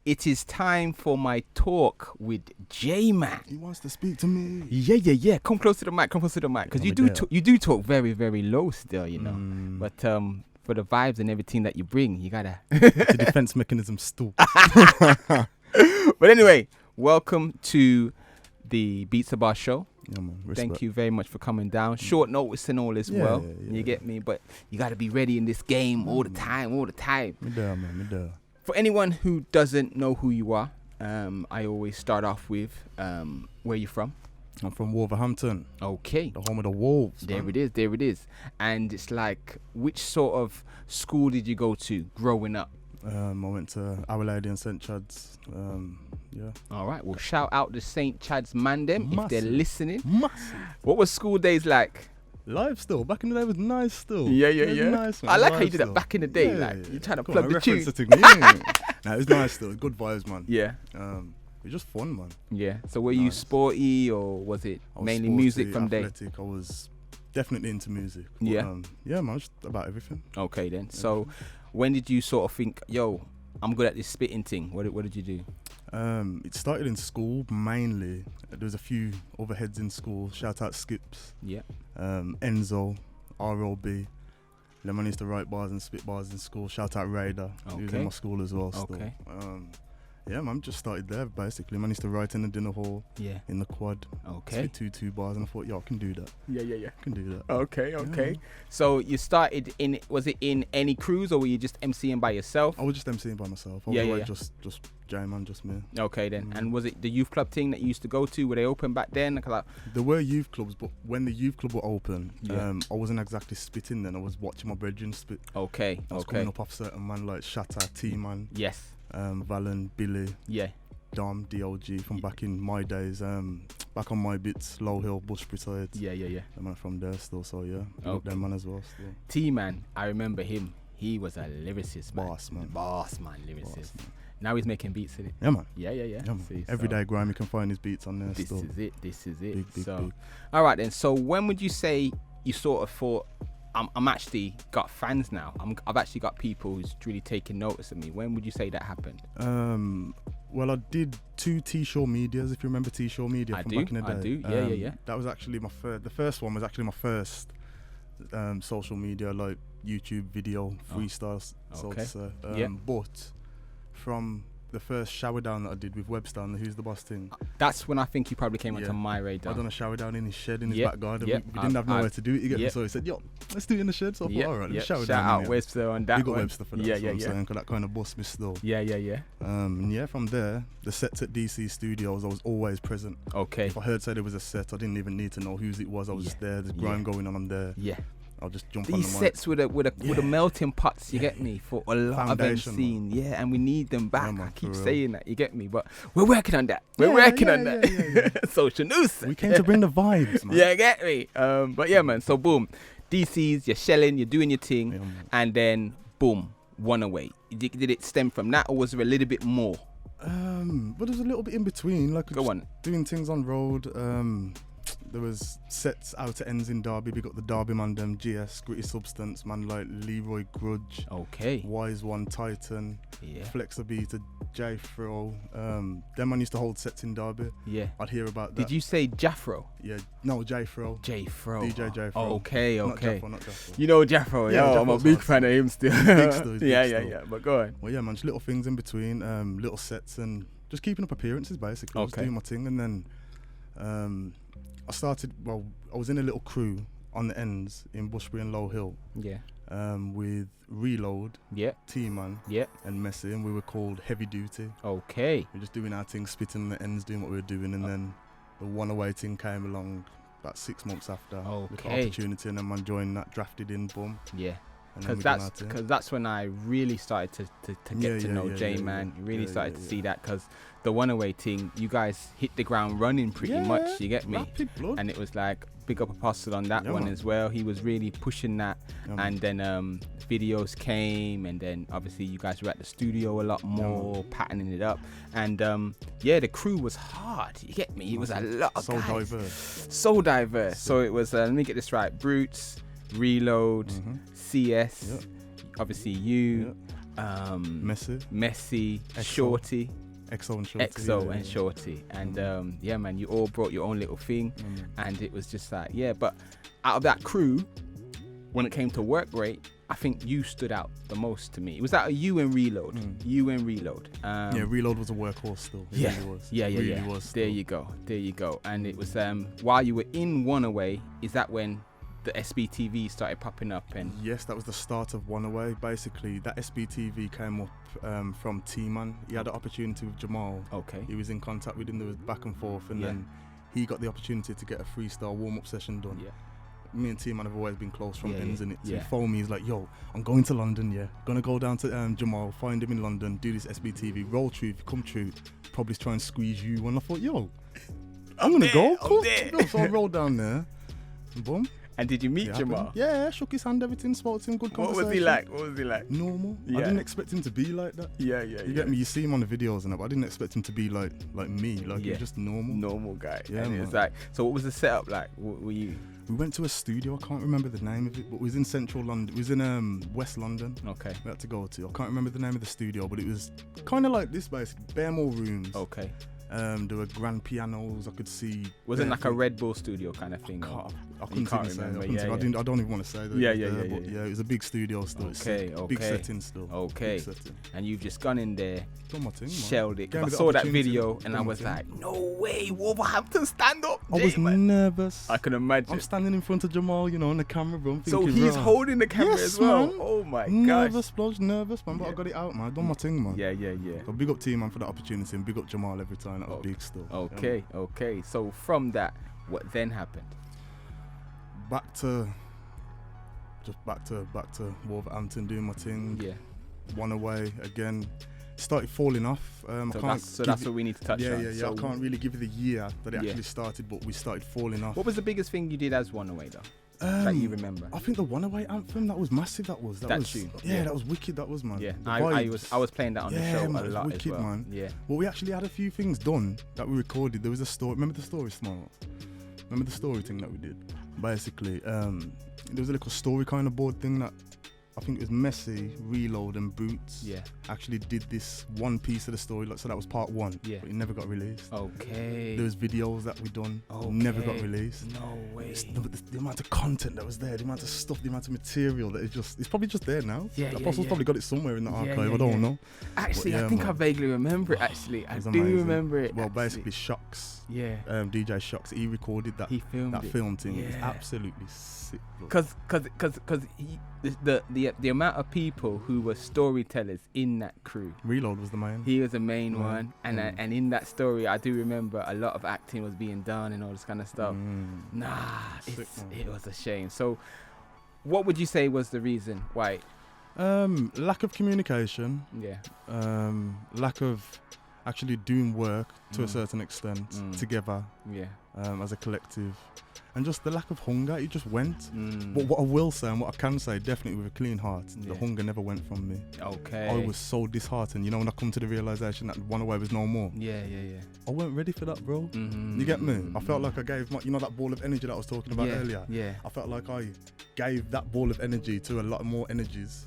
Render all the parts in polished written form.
it is time for my talk with J-Man. He wants to speak to me. Yeah. Come close to the mic. Because you do talk very, very low still, you know. But for the vibes and everything that you bring, you gotta. It's a defense mechanism still. But anyway, welcome to the Beatsabar Show. Yeah, man. Thank you very much for coming down. Short notice and all as well. Yeah. You get me? But you got to be ready in this game all the time. Me there, man. For anyone who doesn't know who you are, I always start off with where you from. I'm from Wolverhampton. Okay. The home of the Wolves. There it is. And it's like, which sort of school did you go to growing up? I went to OWHile and St. Chad's. Yeah. All right. Well, shout out to St. Chad's man them if they're listening. Massive. What was school days like? Live still. Back in the day was nice still. Yeah. Nice, man. I like Live how you did still. that back in the day. Yeah, You trying to Come plug on, the tune. reference it to me. Nah, it was nice still. Good vibes, man. Yeah. It was just fun, man. Yeah. So were you sporty or was it I was mainly sporty, music from day? athletic. I was definitely into music. But, Yeah. Yeah, man. Just about everything. Okay then. So when did you sort of think, yo, I'm good at this spitting thing? What did you do? It started in school mainly. There was a few other heads in school. Shout out Skips. Yeah. Enzo, RLB. Then I used to write bars and spit bars in school. Shout out Raider. He was in my school as well. Still. Okay. Yeah, man, just started there basically. Man used to write in the dinner hall. Yeah. In the quad. Okay. Spit two bars, and I thought, I can do that. Yeah. I can do that. Okay. Yeah. So you started was it in any crews or were you just MCing by yourself? I was just MCing by myself. I was like just J-Man, just me. Okay then. And was it the youth club thing that you used to go to? Were they open back then? There were youth clubs, but when the youth club were open, I wasn't exactly spitting then. I was watching my brethren spit. Okay. I was coming up off certain man like Shatta, T-Man. Yes. Valen, Billy. Yeah. Dom, DLG from back in my days. Back on my bits, Low Hill, Bushbury side. Yeah. The man from there still, so yeah. Okay. Them man as well still. T-Man, I remember him. He was a lyricist, man. Boss man. Lyricist. Now he's making beats in it. Yeah, man. Yeah. Man. See, Everyday grime, you can find his beats on there This still. is it. Big. All right then. So when would you say you sort of thought, I'm actually got fans now. I've actually got people who's really taking notice of me. When would you say that happened? Well, I did 2 T-Show medias, if you remember T-Show media back in the day. I do. Yeah. That was actually my first. The first one was actually my first social media, like YouTube video freestyles, so to say. But from the first shower down that I did with Webster and the Who's the Boss thing. That's when I think you probably came onto my radar. I done a shower down in his shed in his back garden. Yep. We didn't have nowhere to do it. You get me? So he said, "Yo, let's do it in the shed." So I thought, all right, let's shower down. Shout out Webster on that. We got Webster for that. Yeah. Because that kind of bust me still. Yeah. And yeah, from there, the sets at DC Studios, I was always present. Okay. If I heard say there was a set, I didn't even need to know whose it was. I was just there. There's grime going on. I'm there. Yeah. I'll just jump on the mic. These sets with the melting pots, you get me, for a lot of MCing. Yeah, and we need them back. I keep saying that, you get me, but we're working on that. We're working on that. Social Nuisance. We came to bring the vibes, man. Yeah, get me. But yeah, man. So boom, DC's, you're shelling, you're doing your thing, and then boom, OneAway. Did it stem from that, or was there a little bit more? But there's a little bit in between. Like go on, doing things on road. There was sets out at ends in Derby. We got the Derby man, them GS, Gritty Substance, man like Leroy Grudge. Okay. Wise One, Titan. Yeah. Flexabita, J Fro. Them man used to hold sets in Derby. Yeah. I'd hear about that. Did you say Jaffro? Yeah. No, J Fro. J Fro. DJ J Fro. Okay. Not Jaffro. You know Jaffro. Yeah, I'm a big fan of him still. Big still. Yeah. But go on. Well, yeah, man, just little things in between, little sets and just keeping up appearances basically. Just doing my thing, and then I was in a little crew on the ends in Bushbury and Low Hill. Yeah. With Reload, T-Man, and Messi, and we were called Heavy Duty. Okay. We were just doing our thing, spitting on the ends, doing what we were doing, and then the OneAway thing came along about 6 months after. Little opportunity, and then man joined that, drafted in, boom. Yeah. Because that's when I really started to get to know J-Man. You really started to see that, because the OneAway thing, you guys hit the ground running pretty much, you get me? And it was like, big up Apostle on that one as well. He was really pushing that. And then videos came, and then obviously you guys were at the studio a lot more, patterning it up. And the crew was hard, you get me? It was a lot of guys. So diverse. So it was, let me get this right, Brutes, Reload, CS, obviously you, Messi, Shorty. EXO and Shorty. And yeah, man, you all brought your own little thing. And it was just like, yeah, but out of that crew, when it came to work rate, I think you stood out the most to me. It was that you and Reload. Yeah, Reload was a workhorse still. It really was. Yeah. Really was still. There you go. And it was while you were in OneAway, is that when the SBTV started popping up? And yes, that was the start of OneAway. Basically, that SBTV came up from T-Man. He had an opportunity with Jamal. Okay. He was in contact with him. There was back and forth, and then he got the opportunity to get a freestyle warm-up session done. Yeah. Me and T-Man have always been close from ends, and he phoned me. He's like, "Yo, I'm going to London. Gonna go down to Jamal, find him in London, do this SBTV, roll through. If you come through, probably try and squeeze you." And I thought, "Yo, I'm gonna go." Cool. So I rolled down there, and boom. And did you meet Jamal? Yeah, shook his hand, everything, spoke to him, good conversation. What was he like? Normal. Yeah. I didn't expect him to be like that. You get me? You see him on the videos and that, but I didn't expect him to be like me. He was just normal. Normal guy. Yeah, and it's like, so what was the setup like? Were you? We went to a studio. I can't remember the name of it, but it was in central London. It was in West London. Okay. We had to go to. I can't remember the name of the studio, but it was kind of like this, basically. Bare more rooms. Okay. There were grand pianos. I could see. Was it like a Red Bull studio kind of thing? I couldn't remember. I don't even want to say that. Yeah, it was a big studio still. Okay. Big setting still. Okay. Big setting. And you've just gone in there, done my thing, shelled it. I saw that video and I was like, no way, Wolverhampton, stand up. I was nervous. I can imagine. I'm standing in front of Jamal, on the camera, bro. So he's holding the camera as well. Man. Oh my gosh. Nervous, man. But I got it out, man. I done my thing, man. Yeah. So big up T-Man for that opportunity and big up Jamal every time. That was big still. Okay. So from that, what then happened? Back to Wolverhampton, doing my thing. Yeah. OneAway again. Started falling off. So that's what we need to touch on. Yeah. So I can't really give you the year that it actually started, but we started falling off. What was the biggest thing you did as OneAway though? That you remember? I think the OneAway anthem, that was massive. That tune. Yeah, that was wicked. That was, man. Yeah, I was playing that on the show a lot wicked, as well. Man. Yeah. Well, we actually had a few things done that we recorded. There was a story. Remember the story, Smart? Remember the story thing that we did? Basically, there was a little story kind of board thing that I think it was Messi, Reload, and Boots. Yeah. Actually did this one piece of the story, so that was part one. Yeah. But it never got released. Okay. There was videos that we done. Okay. Never got released. No way. The amount of content that was there, the amount of stuff, the amount of material that it's probably just there now. Yeah. Apostle's probably got it somewhere in the archive. I don't know. Actually, I think I vaguely remember it. Actually, I do remember it. Well, basically, Shocks. Yeah. DJ Shocks. He recorded that. He filmed that it. film thing. Yeah. It was absolutely sick. Because the amount of people who were storytellers in that crew. Reload was the main. He was the main one, and in that story, I do remember a lot of acting was being done and all this kind of stuff. It was a shame. So, what would you say was the reason why? Lack of communication. Yeah. Lack of actually doing work to a certain extent together. Yeah. As a collective. And just the lack of hunger, it just went. But what I will say and what I can say, definitely with a clean heart, the hunger never went from me. Okay. I was so disheartened, when I come to the realisation that OneAway was no more. Yeah. I weren't ready for that, bro. You get me? I felt like I gave that ball of energy that I was talking about earlier. Yeah. I felt like I gave that ball of energy to a lot more energies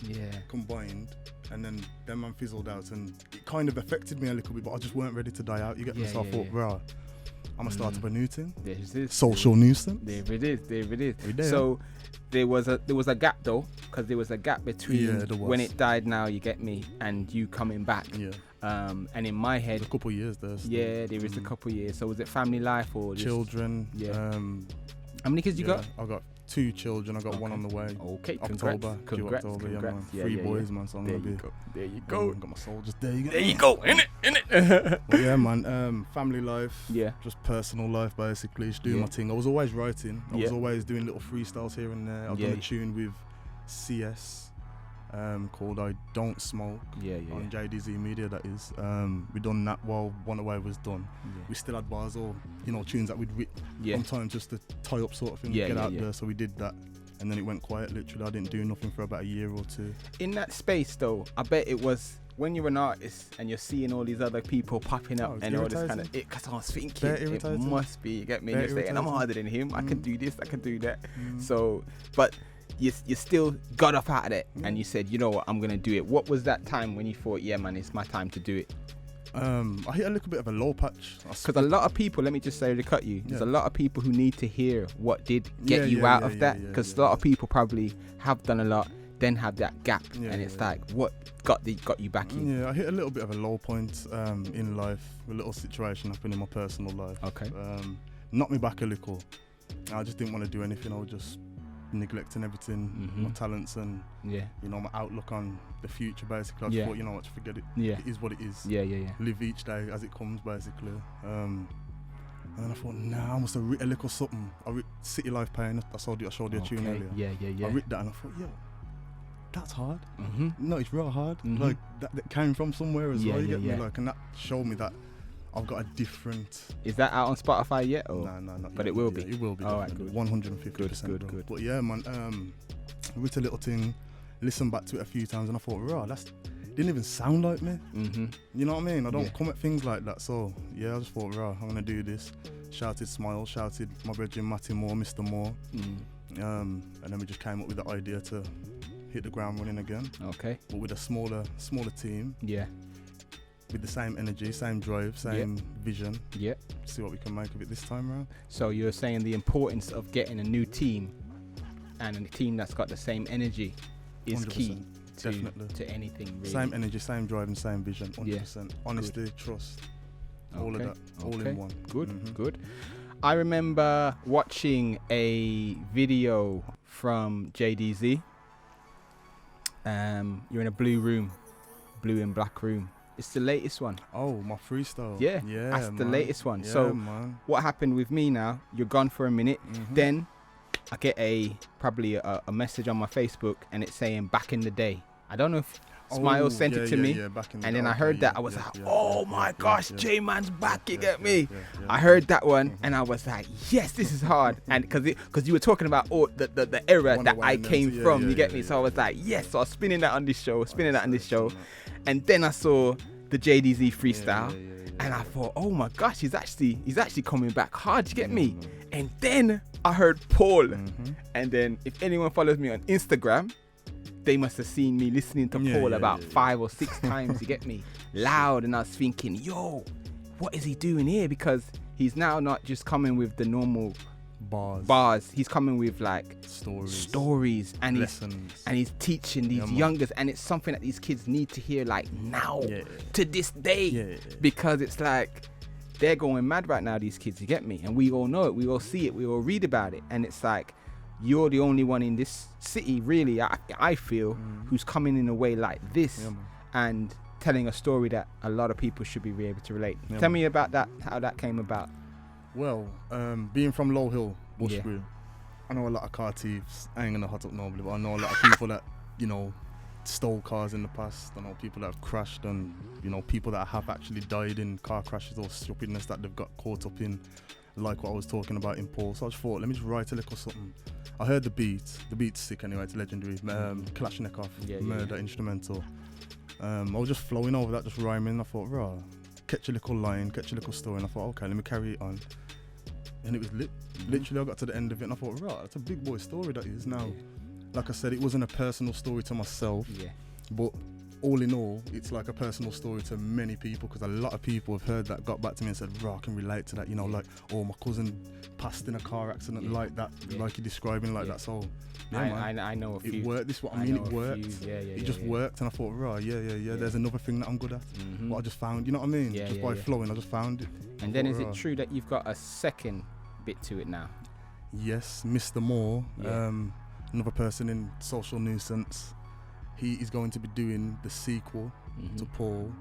combined. And then man fizzled out and it kind of affected me a little bit, but I just weren't ready to die out. You get me? So I thought, bro, I'm gonna start up a new thing. Social Nuisance. There it is. So there was a gap though, because there was a gap between when it died now, you get me, and you coming back. Yeah. And in my head, there's a couple of years there. Still. Yeah, there is a couple of years. So was it family life or just children? Yeah. How many kids you got? I got 2 children. I got one on the way. Okay, October. Congrats. Yeah, man. 3 boys, man. So I'm gonna be. There you go. Got my soldiers. There you go. There you go. In it. Well, yeah, man. Family life. Yeah. Just personal life, basically. Just doing my thing. I was always writing. I was always doing little freestyles here and there. I've done a tune with CS. Called I Don't Smoke on JDZ Media, that is. We done that while OneAway was done. We still had bars or tunes that we'd written sometimes just to tie up sort of thing, get out there. So we did that, and then it went quiet. Literally, I didn't do nothing for about a year or 2. In that space though, I bet it was when you're an artist and you're seeing all these other people popping up and all this kind of it. Because I was thinking it must be, you get me, and you're saying I'm harder than him. I can do this, I can do that. So, but you still got up out of it and you said, you know what, I'm gonna do it. What was that time when you thought, yeah, man, it's my time to do it? I hit a little bit of a low patch. Because a lot of people, let me just say to cut you, there's a lot of people who need to hear what did get you out of that. Because a lot of people probably have done a lot, then have that gap, and it's like, what got you back in? Yeah, I hit a little bit of a low point in life. A little situation happened in my personal life. Okay. Knocked me back a little. I just didn't want to do anything. I was just neglecting everything, my talents and you know, my outlook on the future. Basically, I just thought, you know what, forget it. It is what it is. Live each day as it comes, basically. And then I thought, nah, I must have written a little something. I writ City Life Pain. I showed you a tune earlier. Yeah. I writ that and I thought, yo, that's hard. No, it's real hard. Like that came from somewhere as well. You get me? Like, and that showed me that I've got a different. Is that out on Spotify yet? Or? No, not but yet. it will be. It will be. All right, good. 150%. Good. But yeah, man, I wrote a little thing, listened back to it a few times, and I thought, raw, didn't even sound like me. You know what I mean? I don't come at things like that. So yeah, I just thought, raw, I'm gonna do this. Shouted Smile, shouted my brethren Matty Moore, Mr. Moore, and then we just came up with the idea to hit the ground running again. Okay. But with a smaller team. Yeah. With the same energy, same drive, same vision. Yeah. See what we can make of it this time around. So you're saying the importance of getting a new team and a team that's got the same energy is 100%. Key to anything really. Same energy, same drive and same vision, 100%. Honesty, trust, all of that, all in one. Good. I remember watching a video from JDZ. You're in a blue and black room. It's the latest one. Oh, my freestyle. Yeah, that's the latest one. Yeah, so what happened with me now, you're gone for a minute, then I get probably a message on my Facebook and it's saying back in the day. I don't know if Smile sent it to me, and then I heard that. I was like, oh my gosh, J-Man's back, you get me? I heard that one and I was like, yes, this is hard. And because you were talking about the era that I came from, you get me? So I was like, yes. So I was spinning that on this show, and then I saw the JDZ freestyle, and I thought, oh my gosh, he's actually coming back hard, you get me? And then I heard Paul, and then if anyone follows me on Instagram, they must have seen me listening to Paul about 5 or 6 times, you get me? Loud, and I was thinking, yo, what is he doing here? Because he's now not just coming with the normal bars. He's coming with like stories and lessons. He's teaching these youngers, and it's something that these kids need to hear like now to this day, because it's like they're going mad right now, these kids, you get me? And we all know it, we all see it, we all read about it, and it's like you're the only one in this city, really, I feel, who's coming in a way like this and telling a story that a lot of people should be able to relate. Tell me about that, how that came about. Well, being from Low Hill, Bushbury, I know a lot of car thieves. I ain't gonna hot up nobody, but I know a lot of people that, you know, stole cars in the past. I know people that have crashed, and, you know, people that have actually died in car crashes or stupidness that they've got caught up in, like what I was talking about in Paul. So I just thought, let me just write a little something. I heard the beat's sick anyway, it's legendary. Kalashnikov, Murder instrumental. I was just flowing over that, just rhyming. I thought, raw, catch a little line, catch a little story, and I thought, okay, let me carry it on. And it was literally, I got to the end of it and I thought, raw, that's a big boy story that is now. Like I said, it wasn't a personal story to myself, but all in all, it's like a personal story to many people, because a lot of people have heard that, got back to me and said, raw, I can relate to that, you know, like, oh, my cousin passed in a car accident like that, like you're describing like that. So I know a few. It worked. This is what I mean. It worked. It just worked, and I thought, right, there's another thing that I'm good at. What I just found, you know what I mean? Just by flowing, I just found it. And then is it true that you've got a second bit to it now? Yes, Mr. Moore, another person in Social Nuisance. He is going to be doing the sequel to Paul,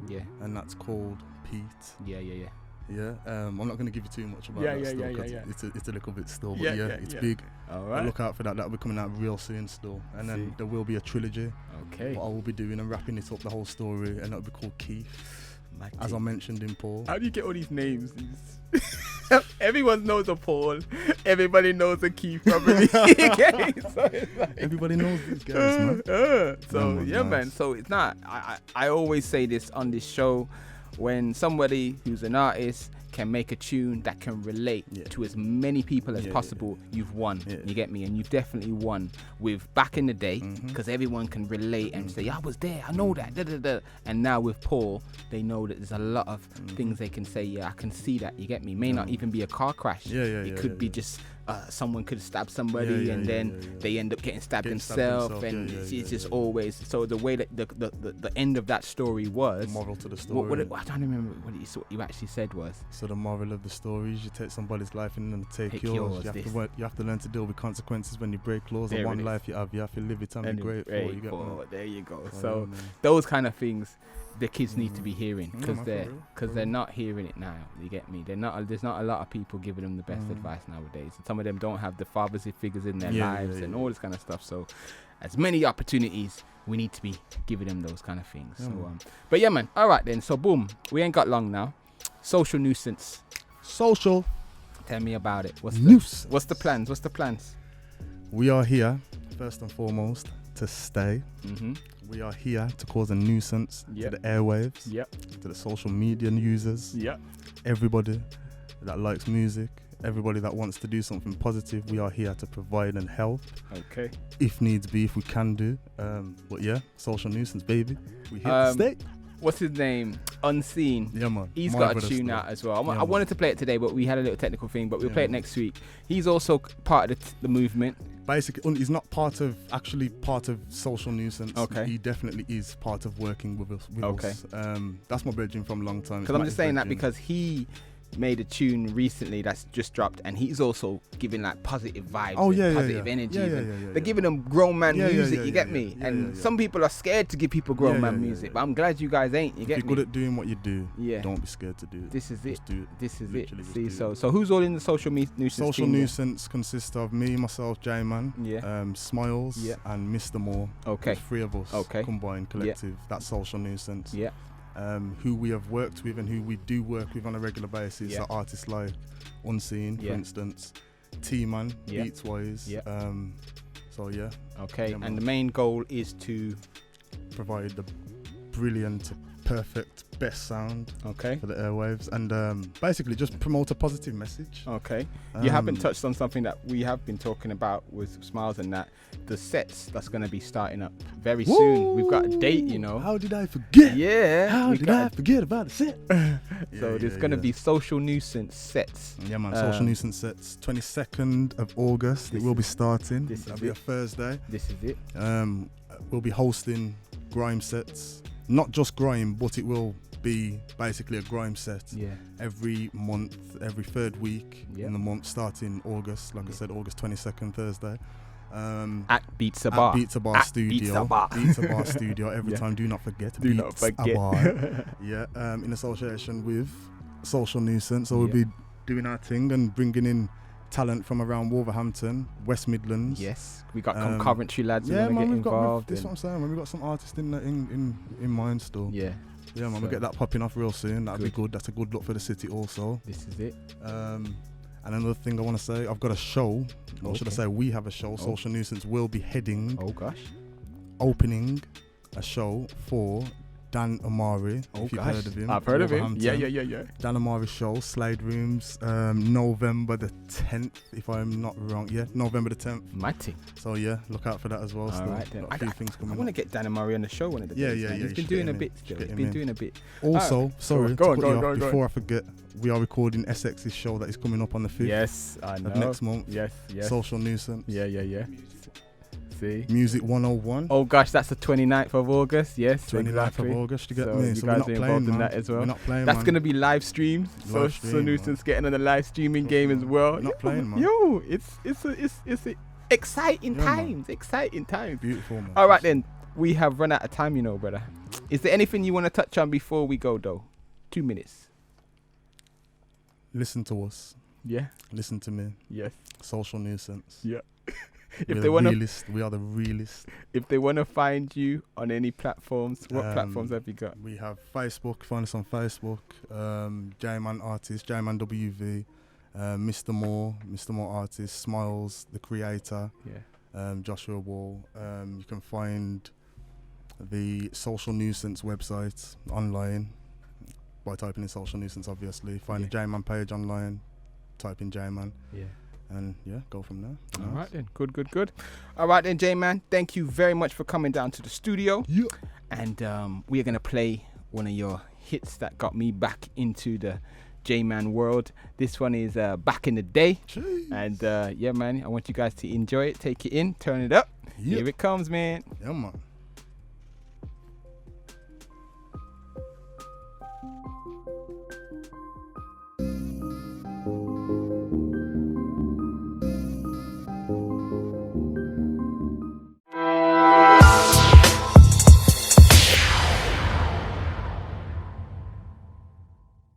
and that's called Pete. Yeah. I'm not going to give you too much about that still, because it's a little bit still, but it's big. All right. Look out for that. That'll be coming out real soon still. And then there will be a trilogy. Okay. What I will be doing and wrapping it up, the whole story, and that'll be called Keith, as I mentioned in Paul. How do you get all these names? Everyone knows a Paul. Everybody knows a Keith, probably. Everybody knows these guys, man. Man. So it's not. I always say this on this show. When somebody who's an artist can make a tune that can relate to as many people as possible, you've won. You get me? And you've definitely won with back in the day, because everyone can relate and say, I was there, I know that, da, da, da. And now with Paul, they know that there's a lot of things they can say, I can see that, you get me? May not even be a car crash. It could be just someone could stab somebody and then they end up getting stabbed themselves, and it's just always. So the way that the end of that story was, the moral to the story. I don't remember what you actually said was. So the moral of the story is you take somebody's life and then take yours. You have to learn to deal with consequences when you break laws. And one life you have to live it and be grateful. You get there you go. So those kind of things the kids need to be hearing, because they're not hearing it now. You get me? There's not a lot of people giving them the best advice nowadays. And some of them don't have the fathers figures in their lives and all this kind of stuff. So as many opportunities, we need to be giving them those kind of things. So but yeah, man. All right then. So boom, we ain't got long now. Social Nuisance. Social. Tell me about it. What's the plans? We are here first and foremost to stay. We are here to cause a nuisance to the airwaves, to the social media users, everybody that likes music, everybody that wants to do something positive. We are here to provide and help. Okay. If needs be, if we can do. But yeah, Social Nuisance, baby. We here to stay. What's his name? Unseen. Yeah, man. He's got a tune out as well. I wanted to play it today, but we had a little technical thing, but we'll play it next week. He's also part of the movement. Basically, he's not part of Social Nuisance. Okay. He definitely is part of working with us. That's my brethren from a long time. Because I'm just saying that because he made a tune recently that's just dropped, and he's also giving like positive vibes, positive energy. They're giving them grown man music. You get me? And some people are scared to give people grown man music, but I'm glad you guys ain't. You get me? If you're good at doing what you do, don't be scared to do it. This is it. Just do it. This is it. See, so who's all in the Social Nuisance? Social Nuisance consists of me, myself, J-Man, Smiles, and Mr. Moore. Okay. There's 3 of us combined collective. That's Social Nuisance. Yeah. Who we have worked with and who we do work with on a regular basis are artists like Unseen, for instance, T-Man, Beatswise. Okay, and the main goal is to provide the brilliant, perfect, best sound for the airwaves, and basically just promote a positive message. Okay. You haven't touched on something that we have been talking about with Smiles, and that the sets that's going to be starting up very soon. We've got a date, you know. How did I forget? Yeah. How did I forget about the set? So there's going to be Social Nuisance sets. Yeah, man. Social Nuisance sets. 22nd of August. It will be starting. That'll be a Thursday. This is it. We'll be hosting grime sets. Not just grime, but it will be basically a grime set every month, every 3rd week in the month, starting August. Like I said, August 22nd, Thursday. At Beatsabar Studio. Beatsabar Studio. Every time, do not forget. Do not forget. In association with Social Nuisance. So we'll be doing our thing and bringing in talent from around Wolverhampton, West Midlands. Yes, we got Coventry lads who want to get involved. This is what I'm saying. We've got some artists in mind still. Yeah, man. We'll get that popping off real soon. That'll be good. That's a good look for the city also. This is it. And another thing I want to say, I've got a show. Or should I say we have a show. Social Nuisance will be opening a show for Dan Amari, if you've heard of him. I've heard of him. Yeah. Dan Amari show, Slide Rooms, November the 10th, if I'm not wrong. Yeah, November the 10th. Mighty. So yeah, look out for that as well. All right then. A few things coming. I want to get Dan Amari on the show one of the days. Yeah. He's been doing a bit still. He's been doing a bit. Also, sorry, go on, before I forget, we are recording SX's show that is coming up on the 5th. Yes, I know. Of next month. Yes. Social Nuisance. Yeah. See? Music 101. Oh gosh, that's the 29th of August. Yes, 29th of August. You get me? You guys are involved in that as well. We're not playing, that's going to be live streams. Social Nuisance getting on the live streaming game as well. We're not playing, man. Yo, it's exciting times. Man. Exciting times. Beautiful, man. All right then, we have run out of time, you know, brother. Is there anything you want to touch on before we go, though? 2 minutes. Listen to us. Yeah. Listen to me. Yes. Social Nuisance. Yeah. We are the realist. If they want to find you on any platforms, what platforms have you got? We have Facebook. Find us on Facebook. J-Man Artist, J-Man WV, Mr. Moore Artist, Smiles, the creator. Yeah. Joshua Wall. You can find the Social Nuisance website online. by typing in Social Nuisance, obviously. Find the J-Man page online, type in J-Man. Yeah. And go from there. All right then. Good. All right then, J-Man. Thank you very much for coming down to the studio. Yeah. And we are going to play one of your hits that got me back into the J-Man world. This one is Back in the Day. Jeez. And yeah, man, I want you guys to enjoy it. Take it in. Turn it up. Here it comes, man. Yeah, man.